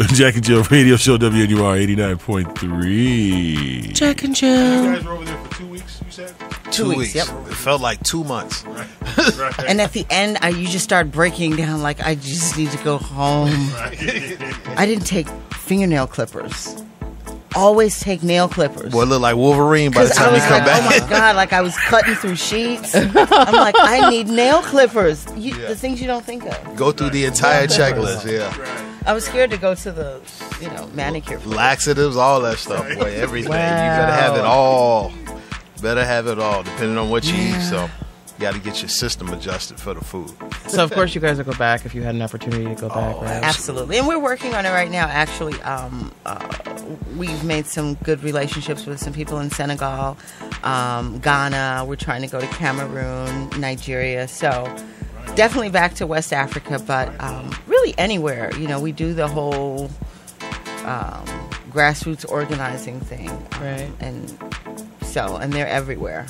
Jack and Jill Radio Show, WNUR 89.3. Jack and Jill. You guys were over there for 2 weeks, you said? 2 weeks. Yep. It felt like 2 months. Right. And at the end, you just start breaking down like, I just need to go home. I didn't take fingernail clippers. Always take nail clippers. Boy, it looked like Wolverine by the time you come back. Oh my God, like I was cutting through sheets. I'm like, I need nail clippers. The things you don't think of. Go through the entire checklist, yeah. I was scared to go to the, manicure place. Laxatives, all that stuff, boy, everything. Wow. You better have it all. Better have it all, depending on what you eat. So you got to get your system adjusted for the food. So, of course, you guys will go back if you had an opportunity to go back, right? Absolutely. And we're working on it right now, actually. We've made some good relationships with some people in Senegal, Ghana. We're trying to go to Cameroon, Nigeria. So definitely back to West Africa, but really anywhere. We do the whole grassroots organizing thing. Right. And they're everywhere.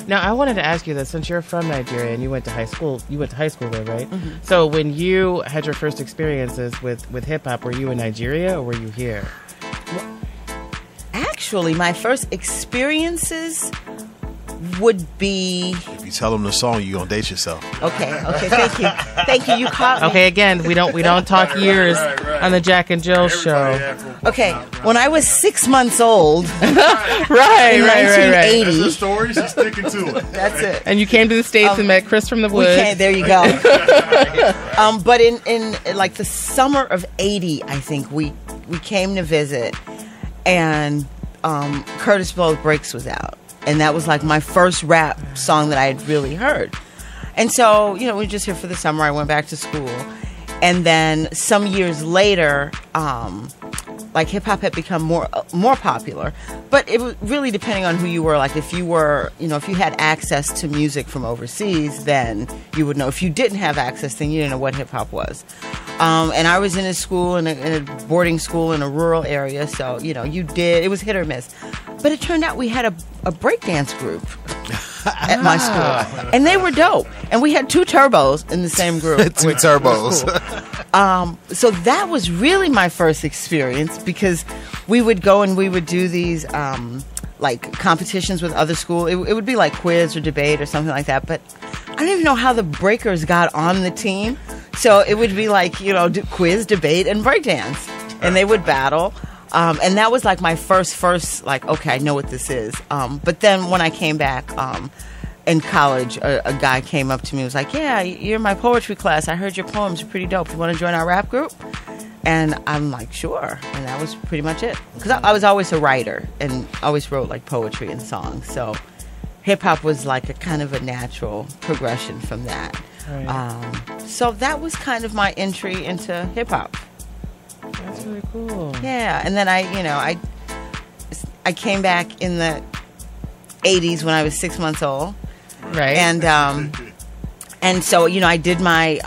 Now, I wanted to ask you that since you're from Nigeria and you went to high school there, right? Mm-hmm. So when you had your first experiences with hip-hop, were you in Nigeria or were you here? Actually, my first experiences would be... If you tell them the song, you're going to date yourself. Okay, thank you. You caught me. Okay, again, we don't talk years on the Jack and Jill show. Okay, when I was 6 months old, right. 1980. That's the story. She's sticking to it. That's it. And you came to the States and met Chris from the Woods. There you go. But in like the summer of '80, I think we came to visit, and Curtis Blow's Breaks was out. And that was like my first rap song that I had really heard. And so, we were just here for the summer. I went back to school. And then some years later, like hip hop had become more popular. But it was really depending on who you were. Like if you were, if you had access to music from overseas, then you would know. If you didn't have access, then you didn't know what hip hop was. And I was in a school, in a boarding school in a rural area. So, it was hit or miss. But it turned out we had a breakdance group at my school. And they were dope. And we had 2 turbos in the same group. 2 turbos. So that was really my first experience because we would go and we would do these like competitions with other schools. It would be like quiz or debate or something like that. But I don't even know how the breakers got on the team. So it would be like, quiz, debate, and breakdance. And they would battle. And that was like my first, like, okay, I know what this is. But then when I came back in college, a guy came up to me and was like, yeah, you're in my poetry class. I heard your poems are pretty dope. You want to join our rap group? And I'm like, sure. And that was pretty much it. Because I was always a writer and always wrote like poetry and songs. So hip-hop was like a kind of a natural progression from that. Right. So that was kind of my entry into hip-hop. That's really cool. Yeah, and then I came back in the 80s when I was 6 months old. Right. And so, I did my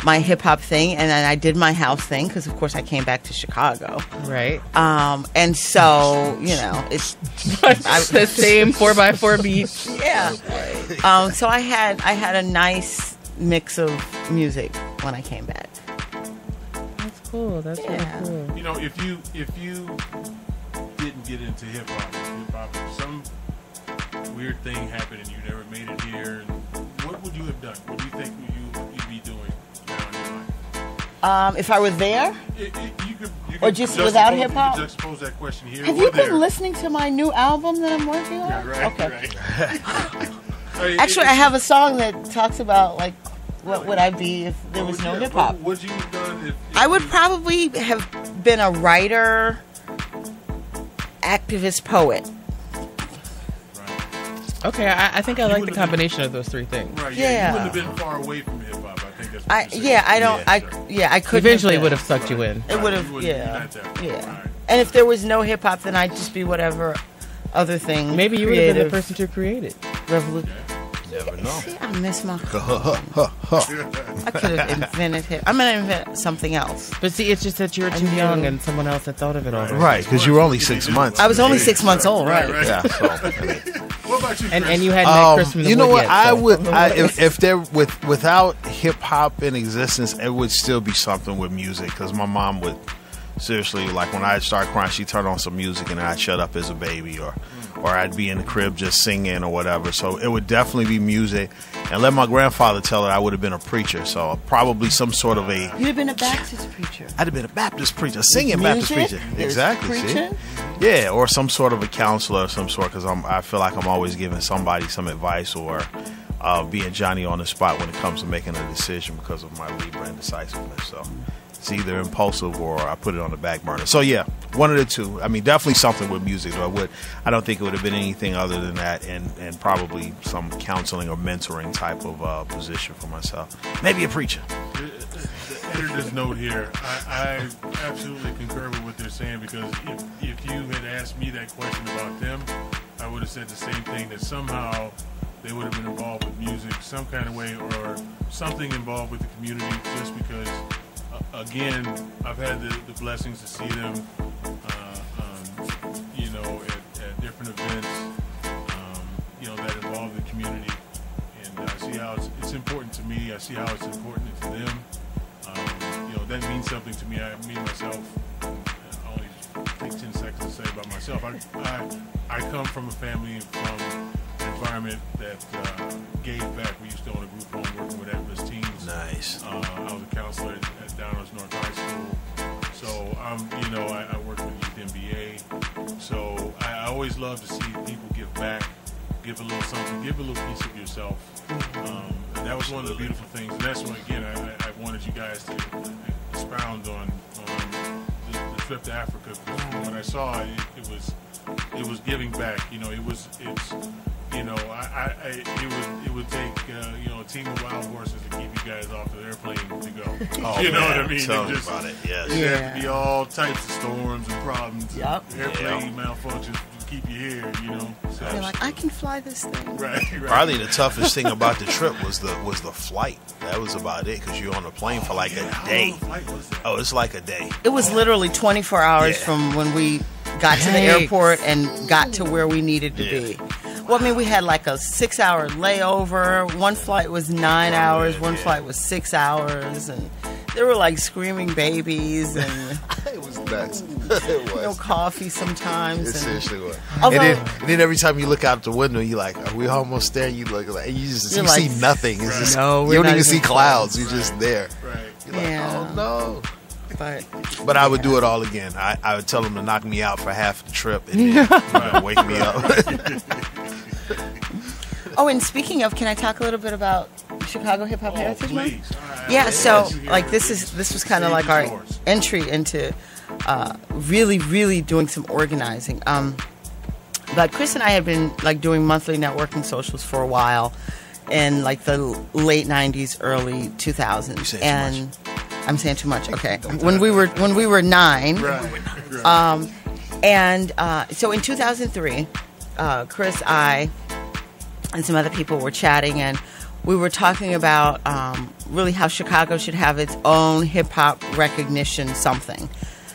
my hip hop thing, and then I did my house thing because, of course, I came back to Chicago. Right. And so, it's the same 4x4 beat. Yeah. So I had a nice mix of music when I came back. That's cool. That's really cool. If you didn't get into hip hop, some weird thing happened and you never made it here, what would you have done? What do you think you'd be doing now in your life? If I were there? You could or just without hip hop? You could juxtapose that question here. Have you been listening to my new album that I'm working on? Yeah, right. Okay. Right. Actually, I have a song that talks about like what would I be if there was no hip hop. What would you have done if I would probably have been a writer, activist, poet. Okay, I think I like the combination of those 3 things. Right, yeah. You wouldn't have been far away from hip hop. I think that's what I could eventually would have sucked you in. It would have, Yeah. Right. And if there was no hip hop, then I'd just be whatever other thing. Maybe you would have been the person to create it. Revolution. Never know. See, I miss my. I could have invented hip. I'm gonna invent something else. But see, it's just that you're too young, and someone else had thought of it already. Right, because you were only 6 months. I was only 6 months old, right? Yeah. So, what about you? And you hadn't met Chris from the You know Wood what? yet, if there without hip hop in existence, it would still be something with music because my mom would seriously, like when I start crying, she turned on some music and I'd shut up as a baby, or I'd be in the crib just singing or whatever. So it would definitely be music. And let my grandfather tell her I would have been a preacher. So probably some sort of a... You'd have been a Baptist preacher. I'd have been a Baptist preacher, a singing Music, Baptist preacher. there's Exactly. preaching. See? Yeah, or some sort of a counselor of some sort, because I feel like I'm always giving somebody some advice, or being Johnny on the spot when it comes to making a decision because of my Libra indecisiveness. So it's either impulsive or I put it on the back burner. So yeah, one of the two. I mean, definitely something with music. I don't think it would have been anything other than that, and probably some counseling or mentoring type of position for myself. Maybe a preacher. The editor's note here. I absolutely concur with what they're saying, because if you had asked me that question about them, I would have said the same thing, that somehow they would have been involved with music some kind of way, or something involved with the community, just because, again, I've had the blessings to see them, at different events, that involve the community. And I see how it's important to me. I see how it's important to them. That means something to me. Me myself, I only take 10 seconds to say about myself. I come from a family, from an environment that gave back. We used to own a group home working with at-risk teens. Nice. I was a counselor at Downers North High School. So I work with Youth MBA. So I always love to see people give back, give a little something, give a little piece of yourself. And that was one of the beautiful things. And that's why, again, I wanted you guys to expound on the trip to Africa. Because from what I saw, it was giving back. It would take a team of wild horses to keep you guys off the airplane to go. Oh, you know man, what I mean? tell me about it. Yes. There have to be all types of storms and problems. Yep. Airplane malfunctions to keep you here. So, They're like, I can fly this thing. right. Probably the toughest thing about the trip was the flight. That was about it, because you're on the plane for like a day. How long a flight was that? Oh, it's like a day. It was literally 24 hours Yeah. from when we got to the Yikes. airport and got to where we needed to be. Well, I mean, we had like a 6-hour layover. One flight was 9 hours. One flight was 6 hours. And there were like screaming babies and It was nuts. It was. no coffee sometimes. It And, seriously was. Although- and then every time you look out the window, you're like, "Are we almost there?" You look like you You're see like, nothing. It's just, No, you we're don't not even even see clouds. You're just there. Right. You're like, Yeah. "Oh no!" but But I would do it all again. I would tell them to knock me out for half the trip and then wake me up. oh, and speaking of, can I talk a little bit about Chicago Hip Hop Oh, Heritage Month? please. Yeah, so Let's hear like it. this was kind of Stage like our is yours. entry into really doing some organizing. But Chris and I had been like doing monthly networking socials for a while in like the late 90s, early 2000s. saying too And I'm saying too much. Okay. When we were 9. Right. And so in 2003, Chris, I, and some other people were chatting, and we were talking about really how Chicago should have its own hip-hop recognition something.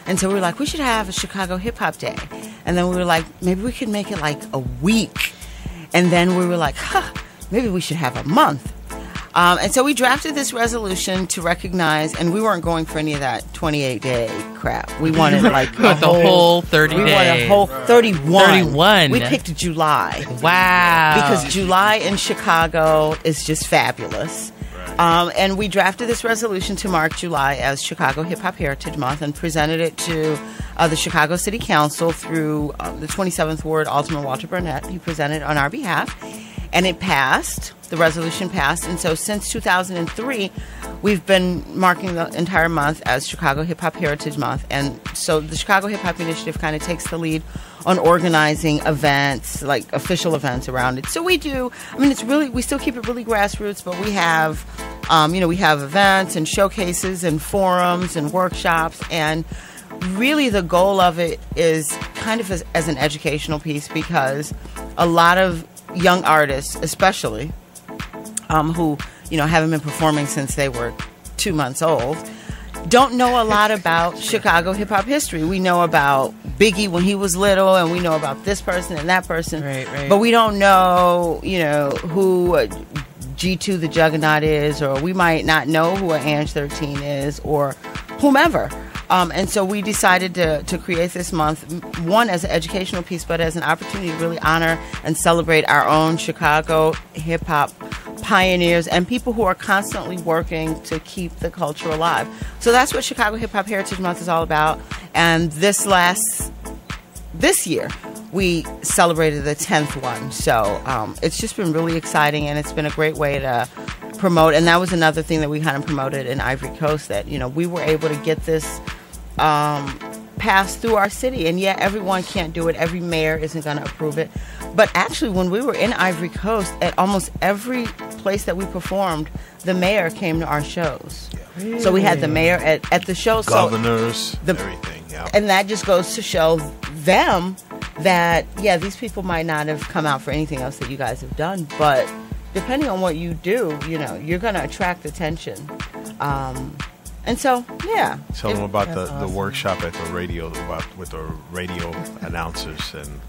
And so we were like, we should have a Chicago Hip Hop Day. And then we were like, maybe we could make it like a week. And then we were like, maybe we should have a month. And so we drafted this resolution to recognize, and we weren't going for any of that 28-day crap. We wanted like The whole 30 we days. wanted a whole 31. 31. We picked July. Wow. Because July in Chicago is just fabulous. And we drafted this resolution to mark July as Chicago Hip Hop Heritage Month and presented it to the Chicago City Council through the 27th Ward, Alderman Walter Burnett. He presented on our behalf. And it passed. The resolution passed. And so since 2003, we've been marking the entire month as Chicago Hip Hop Heritage Month. And so the Chicago Hip Hop Initiative kind of takes the lead on organizing events, like official events around it. So we do, I mean, it's really, we still keep it really grassroots, but we have, we have events and showcases and forums and workshops. And really the goal of it is kind of as an educational piece, because a lot of young artists, especially, who, haven't been performing since they were 2 months old, don't know a lot about Chicago hip-hop history. We know about Biggie when he was little, and we know about this person and that person. Right. But we don't know, who G2 the Juggernaut is, or we might not know who an Ange 13 is, or whomever. And so we decided to create this month, one, as an educational piece, but as an opportunity to really honor and celebrate our own Chicago hip-hop pioneers and people who are constantly working to keep the culture alive. So that's what Chicago Hip Hop Heritage Month is all about. And this year, we celebrated the 10th one. So it's just been really exciting, and it's been a great way to promote. And that was another thing that we kind of promoted in Ivory Coast, that, you know, we were able to get this passed through our city. And yeah, everyone can't do it. Every mayor isn't going to approve it. But actually, when we were in Ivory Coast, at almost every place that we performed, the mayor came to our shows. Really? So we had the mayor at the show. Governors, everything. Yeah. And that just goes to show them that, yeah, these people might not have come out for anything else that you guys have done, but depending on what you do, you know, you're going to attract attention. And so, yeah. Tell them about the workshop at the radio, with the radio announcers and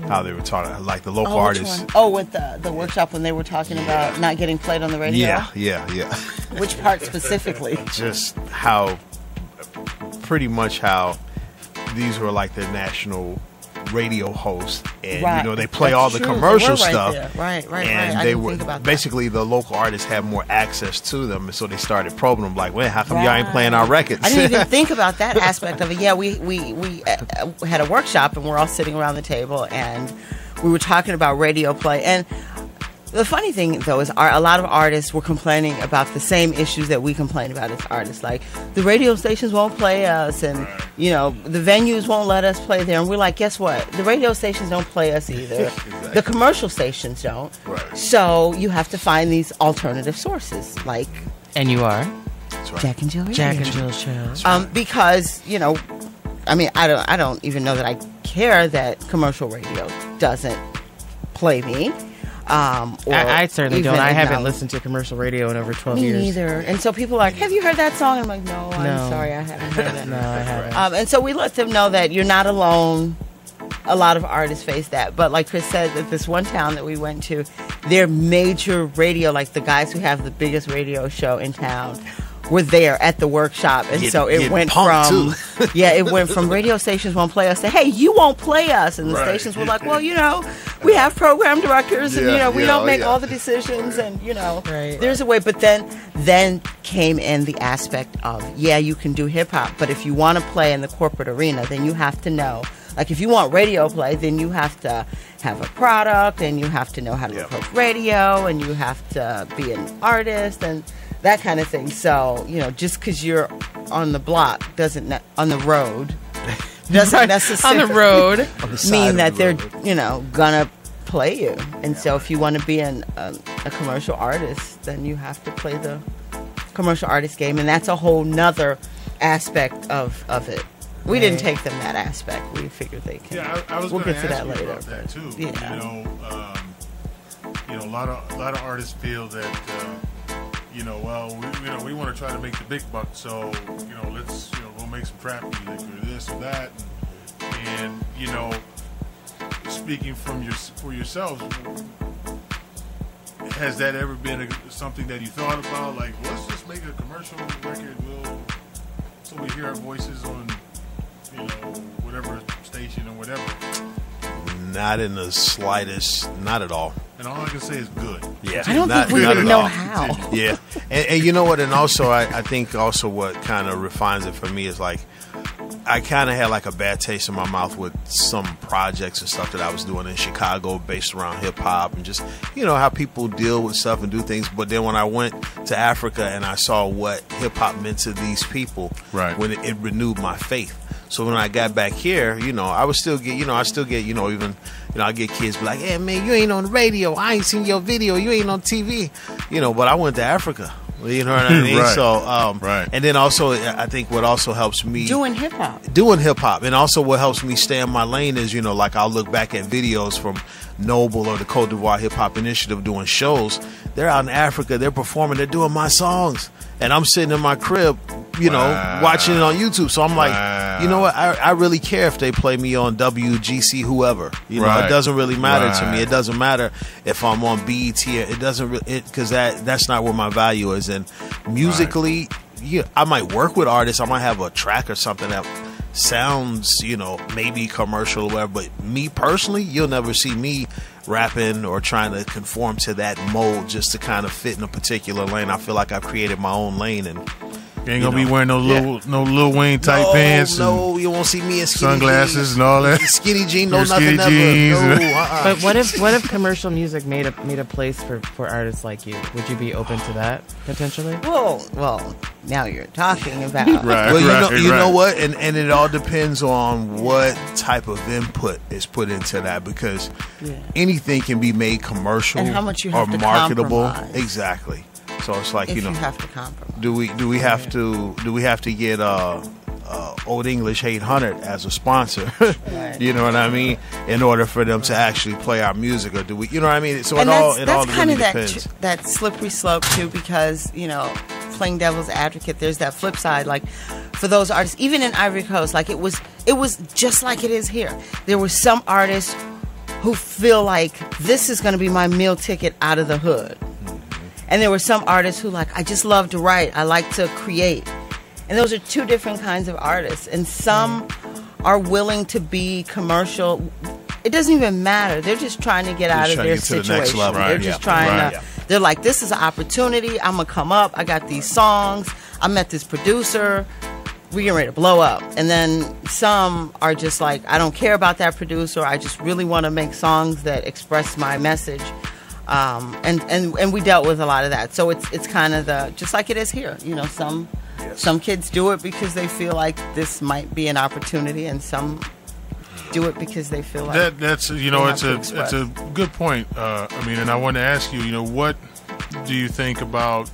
how they were talking, like the local artists. With the workshop when they were talking about not getting played on the radio? Yeah. Which part specifically? Just pretty much how these were like the national radio hosts, and you know, they play all the commercial stuff. Right. And they were basically, the local artists had more access to them, and so they started probing them, like, well, how come y'all ain't playing our records? I didn't even think about that aspect of it. Yeah, we had a workshop, and we're all sitting around the table, and we were talking about radio play. And the funny thing, though, is a lot of artists were complaining about the same issues that we complain about as artists. Like, the radio stations won't play us, and, you know, the venues won't let us play there. And we're like, guess what? The radio stations don't play us either. Exactly. The commercial stations don't. Right. So you have to find these alternative sources. Like, and you are? That's right. Jack and Jill Radio. Jack and Jill show. Because, you know, I mean, I don't even know that I care that commercial radio doesn't play me. I certainly don't. I haven't listened to commercial radio in over 12 years. Me neither. And so people are like, have you heard that song? I'm like, no, I'm sorry, I haven't heard it. No, I haven't. And so we let them know that you're not alone. A lot of artists face that. But like Chris said, at this one town that we went to, their major radio, like the guys who have the biggest radio show in town, were there at the workshop. And so it went from it went from radio stations won't play us to, hey, you won't play us. And the stations were like, well, you know, we have program directors, and, you know, we don't make all the decisions, and, you know, there's a way. But then came in the aspect of, yeah, you can do hip hop, but if you want to play in the corporate arena, then you have to know, like, if you want radio play, then you have to have a product, and you have to know how to approach radio, and you have to be an artist, and that kind of thing. So, you know, just because you're on the block on the road doesn't necessarily on the road mean that they're, you know, gonna play you. And so if you want to be a commercial artist, then you have to play the commercial artist game, and that's a whole nother aspect of it. We didn't take them that aspect. We figured they can. Yeah, I was we'll going get to to ask that you later. about that too. Yeah. You know, a lot of artists feel that you know, well, we want to try to make the big buck, so, you know, let's, you know, we'll make some trap music or this or that, and you know, speaking for yourselves, has that ever been something that you thought about? Like, let's just make a commercial record, so we hear our voices on, you know, whatever station or whatever. Not in the slightest, not at all. And all I can say is good. Yeah, I don't think we would know how. Yeah, and you know what? And also, I think also what kind of refines it for me is, like, I kind of had like a bad taste in my mouth with some projects and stuff that I was doing in Chicago based around hip hop, and just, you know, how people deal with stuff and do things. But then when I went to Africa and I saw what hip hop meant to these people, when it renewed my faith. So when I got back here, you know, I still get, you know, even, you know, I get kids be like, hey, man, you ain't on the radio. I ain't seen your video. You ain't on TV. You know, but I went to Africa. You know what I mean? So, and then also, I think what also helps me doing hip hop, and also what helps me stay in my lane is, you know, like, I'll look back at videos from Noble or the Cote d'Ivoire Hip Hop Initiative doing shows. They're out in Africa, they're performing, they're doing my songs, and I'm sitting in my crib, you know, watching it on YouTube. So I'm like, you know what? I really care if they play me on WGC, whoever. You know, it doesn't really matter to me. It doesn't matter if I'm on BET. It doesn't really, because that's not where my value is. And musically, I might work with artists. I might have a track or something that sounds, maybe commercial or whatever. But me personally, you'll never see me rapping or trying to conform to that mold just to kind of fit in a particular lane. I feel like I've created my own lane, and you ain't gonna be wearing no Lil Wayne tight pants. No, you won't see me in skinny sunglasses jeans, and all that. Skinny jeans, no skinny nothing jeans. ever. No, But what if commercial music made a place for artists like you? Would you be open to that potentially? Well, now you're talking about. Right, Well, you know right. what, and it all depends on what type of input is put into that, because anything can be made commercial And how much you or have to marketable. compromise. Exactly. So it's like If you have to compromise. do we have to get Old English 800 as a sponsor? Right. You know what I mean? In order for them to actually play our music, or do we? You know what I mean? So And it all that's kind really of that depends. that slippery slope too, because playing devil's advocate, there's that flip side. Like for those artists, even in Ivory Coast, like it was just like it is here. There were some artists who feel like this is going to be my meal ticket out of the hood, and there were some artists who like, I just love to write, I like to create, and those are two different kinds of artists. And some are willing to be commercial. It doesn't even matter. They're just trying to get out of trying their to get to the situation. next level. They're Right, just yeah. trying Right. to. They're like, this is an opportunity. I'm gonna come up. I got these songs. I met this producer. We're getting ready to blow up. And then some are just like, I don't care about that producer. I just really want to make songs that express my message. And we dealt with a lot of that. So it's kind of just like it is here. Some kids do it because they feel like this might be an opportunity, and some do it because they feel like That's they have to it's express. a good point. And I want to ask you, what do you think about?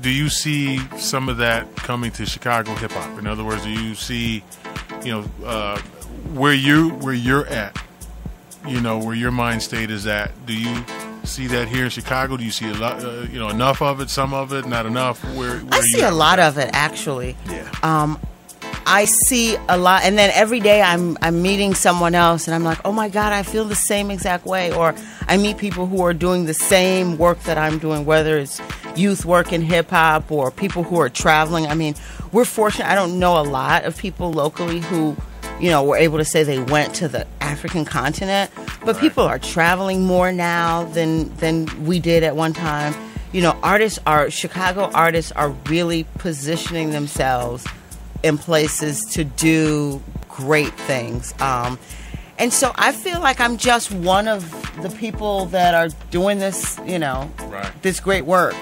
Do you see some of that coming to Chicago hip hop? In other words, do you see, where you're at? Where your mind state is at. Do you see that here in Chicago? Do you see a lot? Enough of it, some of it, not enough? Where I see a lot of it, actually. Yeah. I see a lot, and then every day I'm meeting someone else, and I'm like, oh my God, I feel the same exact way. Or I meet people who are doing the same work that I'm doing, whether it's youth work in hip hop or people who are traveling. I mean, we're fortunate. I don't know a lot of people locally who, were able to say they went to the African continent, but people are traveling more now than we did at one time. Chicago artists are really positioning themselves in places to do great things. And so I feel like I'm just one of the people that are doing this, this great work.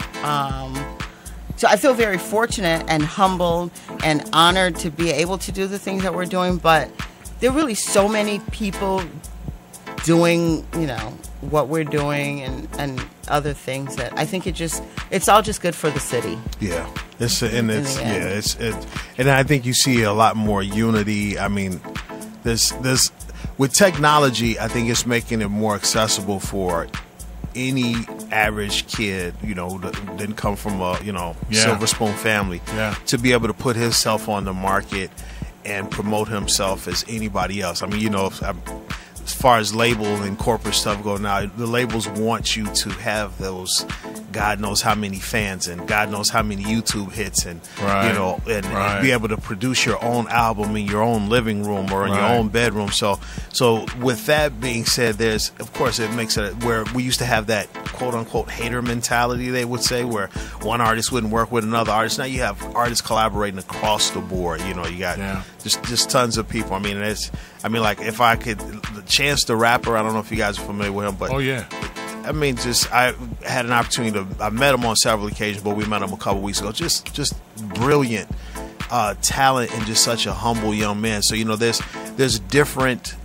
So I feel very fortunate and humbled and honored to be able to do the things that we're doing. But there are really so many people doing, what we're doing and other things that I think it's all just good for the city. Yeah, end. and I think you see a lot more unity. I mean, there's with technology, I think it's making it more accessible for any average kid, that didn't come from a silver spoon family, to be able to put himself on the market and promote himself as anybody else. I mean, as far as label and corporate stuff go now, the labels want you to have those God knows how many fans and God knows how many YouTube hits and and be able to produce your own album in your own living room or in your own bedroom. So with that being said, there's, of course, it makes it where we used to have that quote unquote hater mentality, they would say, where one artist wouldn't work with another artist. Now you have artists collaborating across the board. You got just tons of people. I mean, like if I could, Chance the Rapper, I don't know if you guys are familiar with him, but I mean, I had an opportunity I met him on several occasions, but we met him a couple weeks ago. Just brilliant talent and just such a humble young man. So there's different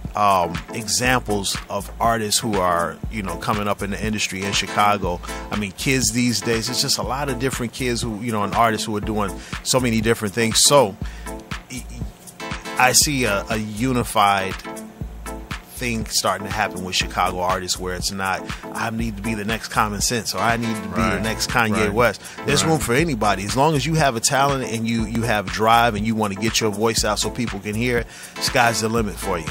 examples of artists who are coming up in the industry in Chicago. I mean, kids these days, it's just a lot of different kids who and artists who are doing so many different things. So I see a unified thing starting to happen with Chicago artists, where it's not, I need to be the next Common Sense or I need to be the next Kanye West. There's room for anybody. As long as you have a talent and you have drive and you want to get your voice out so people can hear it, sky's the limit for you.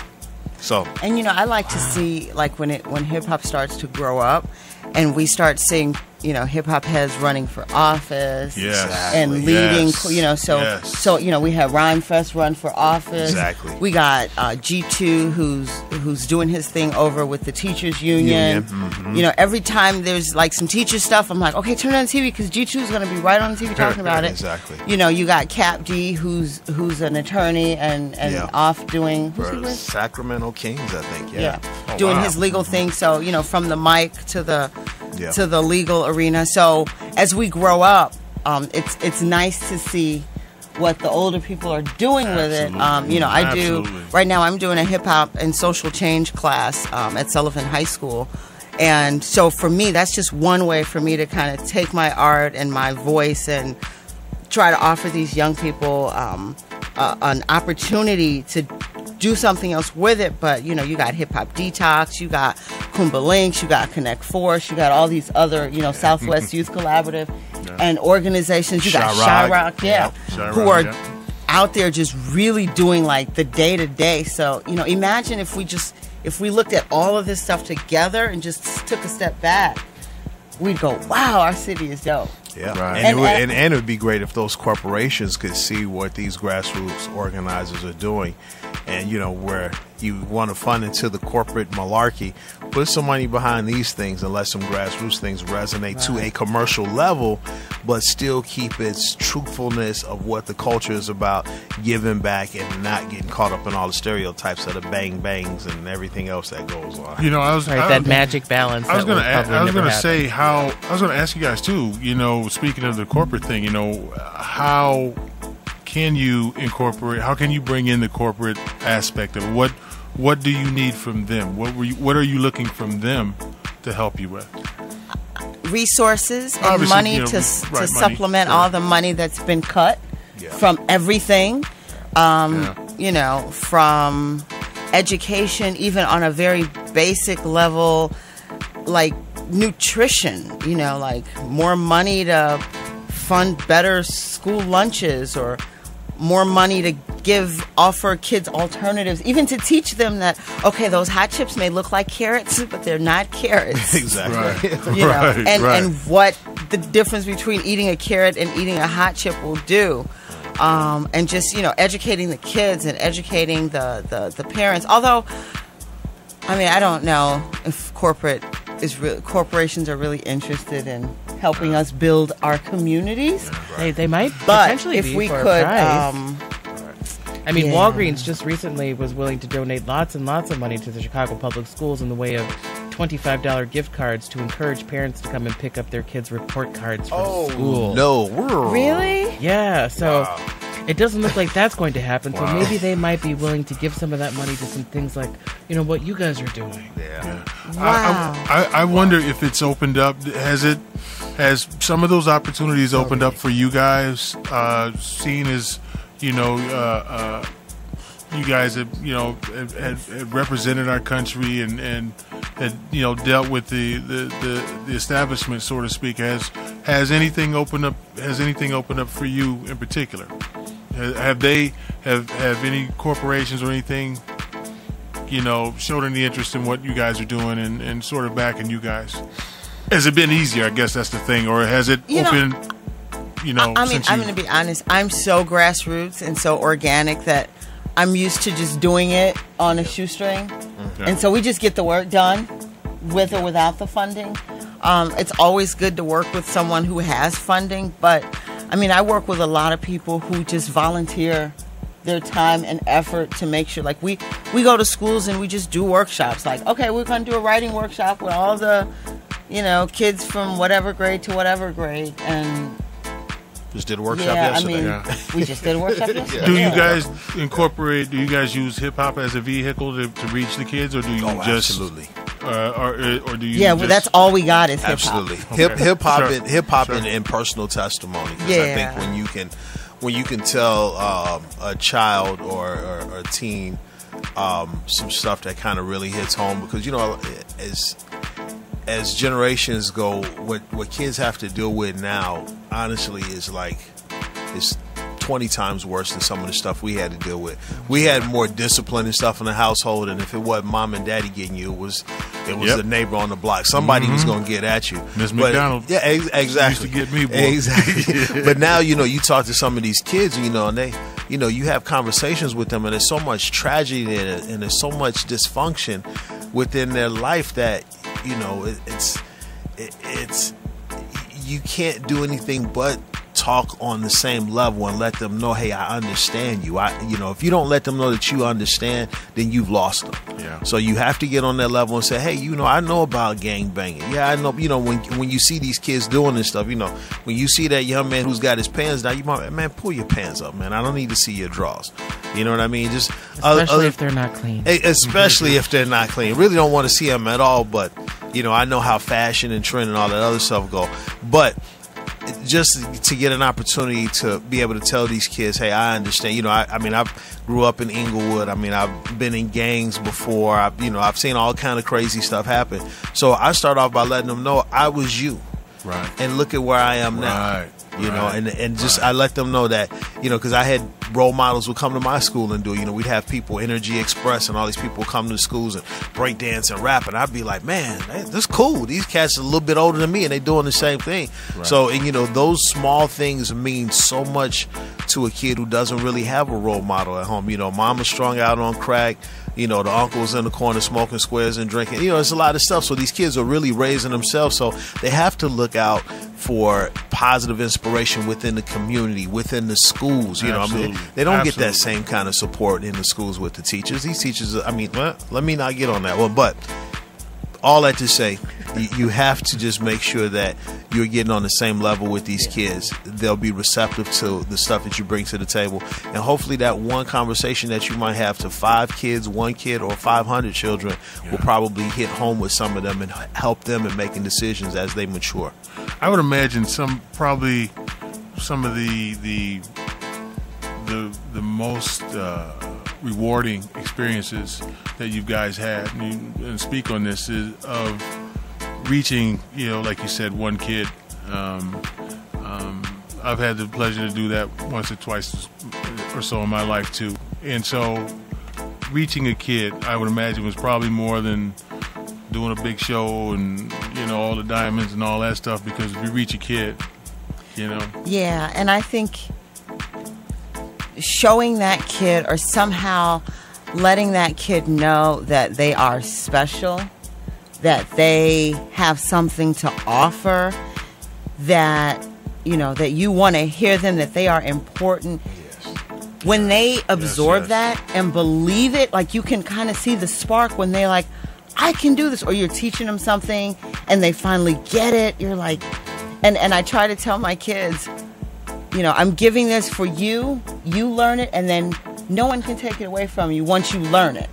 So, and I like to see, like, when hip hop starts to grow up and we start seeing hip hop heads running for office. Yes. And leading, Yes. so we had Rhyme Fest run for office. Exactly. We got G2 who's doing his thing over with the teachers union. Every time there's like some teacher stuff, I'm like, okay, turn on the TV because G2 is going to be right on the TV talking about it. Exactly. You got Cap D who's an attorney and off doing who's he For with? Sacramento Kings, I think. Yeah. Oh, doing wow. his legal thing. So from the mic to the Yeah. to the legal arena. So as we grow up, it's nice to see what the older people are doing with it. I do Absolutely. right now. I'm doing a hip hop and social change class at Sullivan High School. And so for me, that's just one way for me to kind of take my art and my voice and try to offer these young people an opportunity to do something else with it. But you got Hip Hop Detox, you got Kumba Links, you got Connect Force, you got all these other Southwest Youth Collaborative and organizations. You got Chiraq. Chiraq, who are out there just really doing like the day to day. So imagine if we looked at all of this stuff together and just took a step back, we'd go, wow, our city is dope. Yeah, Right. and it would be great if those corporations could see what these grassroots organizers are doing, and where you want to fund into the corporate malarkey, put some money behind these things and let some grassroots things resonate to a commercial level, but still keep its truthfulness of what the culture is about, giving back and not getting caught up in all the stereotypes of the bang bangs and everything else that goes on. That magic balance. I was going to say. say I was going to ask you guys too. Speaking of the corporate thing, how can you incorporate? How can you bring in the corporate aspect of it? What do you need from them? What are you looking from them to help you with? Resources and Obviously, money to money. supplement Sure. all the money that's been cut from everything. From education, even on a very basic level, like nutrition, like more money to fund better school lunches or more money to offer kids alternatives, even to teach them that, okay, those hot chips may look like carrots, but they're not carrots. Exactly. Right. And what the difference between eating a carrot and eating a hot chip will do. And just, educating the kids and educating the parents. Although, I don't know if corporations are really interesed in helping us build our communities. They might But potentially if be we for a could, price. yeah. Walgreens just recently was willing to donate lots and lots of money to the Chicago Public Schools in the way of $25 gift cards to encourage parents to come and pick up their kids' report cards from school. No, Really? Yeah, so it doesn't look like that's going to happen. So maybe they might be willing to give some of that money to some things like, what you guys are doing. Yeah. Wow. I wonder if it's opened up. Has some of those opportunities opened up for you guys? Seeing as you guys have represented our country and had dealt with the establishment, so to speak. Has anything opened up? Has anything opened up for you in particular? Have any corporations or anything showed any interest in what you guys are doing and sort of backing you guys? Has it been easier? I guess that's the thing, or has it opened? I'm going to be honest. I'm so grassroots and so organic that I'm used to just doing it on a shoestring. Okay. And so we just get the work done with or without the funding. It's always good to work with someone who has funding. But, I work with a lot of people who just volunteer their time and effort to make sure, like, we go to schools and we just do workshops. Like, okay, we're going to do a writing workshop with all the, kids from whatever grade to whatever grade. And Just did a workshop yesterday. we just did a workshop yesterday. Do you guys incorporate? Do you guys use hip hop as a vehicle to reach the kids, or do you Absolutely. or do you? Yeah, just, that's all we got is hip hop. Absolutely. Okay. Hip hop Sure. and hip hop Sure. and personal testimony. 'Cause Yeah. I think when you can tell a child or a teen some stuff that kind of really hits home, because as generations go, what kids have to deal with now, honestly, is like it's 20 times worse than some of the stuff we had to deal with. We had more discipline and stuff in the household, and if it wasn't mom and daddy getting you, it was Yep. the neighbor on the block. Somebody was going to get at you. Miss But- McDonald. Yeah, exactly. Used to get me, boy. Exactly. But now, you talk to some of these kids, and they, you have conversations with them, and there's so much tragedy in it, and there's so much dysfunction within their life that, it's you can't do anything but talk on the same level and let them know, hey, I understand you. If you don't let them know that you understand, then you've lost them. Yeah. So you have to get on that level and say, hey, I know about gang banging. Yeah, I know. When you see these kids doing this stuff, when you see that young man who's got his pants down, you might, man, pull your pants up, man. I don't need to see your drawers. You know what I mean? Just Especially if they're not clean. Especially if they're not clean. Really don't want to see them at all, but I know how fashion and trend and all that other stuff go. But just to get an opportunity to be able to tell these kids, hey, I understand. I grew up in Inglewood. I've been in gangs before. I've seen all kind of crazy stuff happen. So I start off by letting them know I was you. Right. And look at where I am now. Right. And just I let them know that, because I had role models would come to my school and do, we'd have people, Energy Express, and all these people come to the schools and break dance and rap, and I'd be like, man, this cool. These cats are a little bit older than me, and they doing the same thing. Right. So, those small things mean so much to a kid who doesn't really have a role model at home. Mama's strung out on crack. The uncle's in the corner smoking squares and drinking. It's a lot of stuff. So these kids are really raising themselves. So they have to look out for positive inspiration within the community, within the schools. Absolutely. They don't get that Absolutely. same kind of support in the schools with the teachers. These teachers, let me not get on that one. But all that to say, you have to just make sure that you're getting on the same level with these kids. They'll be receptive to the stuff that you bring to the table. And hopefully that one conversation that you might have to 5 kids, 1 kid, or 500 children will probably hit home with some of them and help them in making decisions as they mature. I would imagine some of the most rewarding experiences that you guys had, and speak on this, is of reaching, like you said, 1 kid. I've had the pleasure to do that once or twice or so in my life too, and so reaching a kid, I would imagine, was probably more than doing a big show and all the diamonds and all that stuff, because if you reach a kid, Yeah, and I think showing that kid, or somehow letting that kid know that they are special, that they have something to offer, that that you want to hear them, that they are important. When they absorb yes. that and believe it, like, you can kind of see the spark when they're like, I can do this. Or you're teaching them something and they finally get it. You're like, and I try to tell my kids, I'm giving this for you. You learn it, and then no one can take it away from you once you learn it.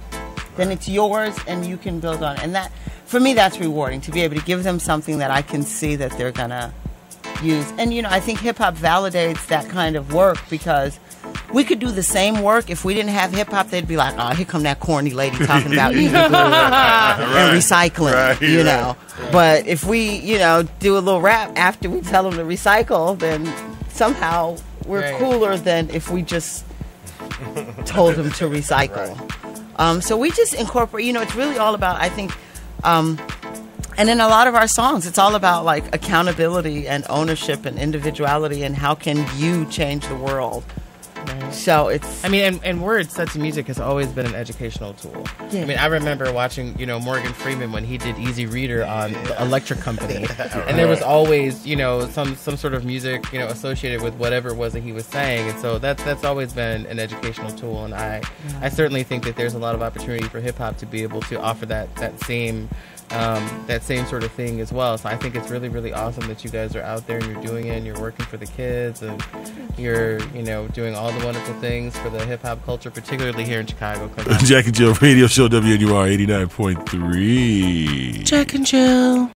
Then it's yours, and you can build on it. And that, for me, that's rewarding, to be able to give them something that I can see that they're going to use. And, I think hip-hop validates that kind of work, because we could do the same work. If we didn't have hip-hop, they'd be like, oh, here come that corny lady talking about easy glue and recycling, know. But if we, do a little rap after we tell them to recycle, then somehow we're cooler than if we just told them to recycle. So we just incorporate, it's really all about, I think, and in a lot of our songs, it's all about, like, accountability and ownership and individuality, and how can you change the world. Right. So it's... and words, such music has always been an educational tool. Yeah. I remember watching, Morgan Freeman when he did Easy Reader on the Electric Company. And there was always, some sort of music, associated with whatever it was that he was saying. And so that's always been an educational tool. And I certainly think that there's a lot of opportunity for hip-hop to be able to offer that same sort of thing as well. So I think it's really, really awesome that you guys are out there and you're doing it, and you're working for the kids, and you're, doing all the wonderful things for the hip-hop culture, particularly here in Chicago. Jack and Jill Radio Show, WNUR 89.3. Jack and Jill.